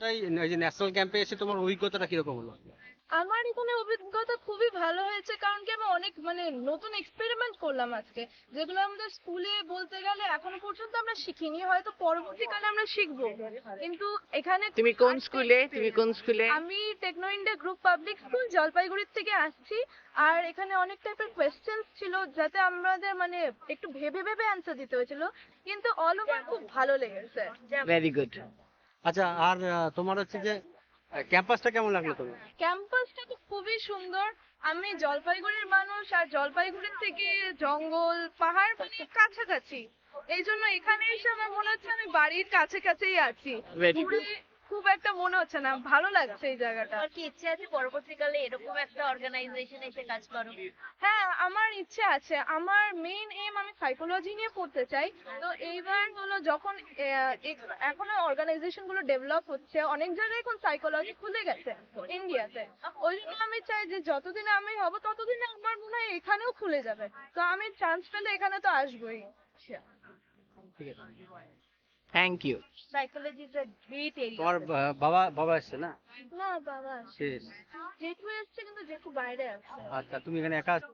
তাই এই যে ন্যাশনাল ক্যাম্পে এসে তোমার অভিজ্ঞতাটা কিরকম হলো? আমার এখানে অভিজ্ঞতা খুবই ভালো হয়েছে, কারণ কি আমি অনেক নতুন এক্সপেরিমেন্ট করলাম আজকে, যেগুলো আমাদের স্কুলে বলতে গেলে এখনো পর্যন্ত আমরা শিখিনি, হয়তো পরবর্তীকালে আমরা শিখবো। কিন্তু এখানে তুমি কোন স্কুলে? আমি Techno India group public school জলপাইগুড়ির থেকে আসছি। আর এখানে অনেক টাইপের কোয়েশ্চেন্স ছিল, যাতে আমাদের একটু ভেবে ভেবে অ্যান্সার দিতে হয়েছিল, কিন্তু অল ওভার খুব ভালো লেগেছে। Very good. আচ্ছা, আর তোমার হচ্ছে যে ক্যাম্পাসটা কেমন লাগলো তোমার? ক্যাম্পাসটা তো খুবই সুন্দর। আমি জলপাইগুড়ির মানুষ, আর জলপাইগুড়ির থেকে জঙ্গল পাহাড় কাছাকাছি, এই জন্য এখানে এসে আমার মনে হচ্ছে আমি বাড়ির কাছে কাছেই আছি। Very দূরে খুব একটা মনে হচ্ছে না, ভালো লাগছে এই জায়গাটা। তোমার কি ইচ্ছে আছে পরবর্তীকালে এরকম একটা অর্গানাইজেশনে এসে কাজ করো? হ্যাঁ, আমার ইচ্ছে আছে। আমার মেইন এম, আমি সাইকোলজি নিয়ে পড়তে চাই। তো এইবার হলো যখন এখনো অর্গানাইজেশন গুলো ডেভেলপ হচ্ছে, অনেক জায়গায় এখন সাইকোলজি খুলে গেছে ইন্ডিয়াতে। ওই জন্য আমি চাই যে যতদিন আমি হব ততদিনে আমার মনে হয় এখানেও খুলে যাবে। তো আমি চান্স পেলে এখানে তো আসবোই। ঠিক আছে। Thank you. Psychology is a great তোমার এরিয়া। বাবা এসছে না? না বাবা, শেষ। জেঠু এসছে, কিন্তু জেঠু বাইরে আছে। আচ্ছা, তুমি এখানে একা আছো?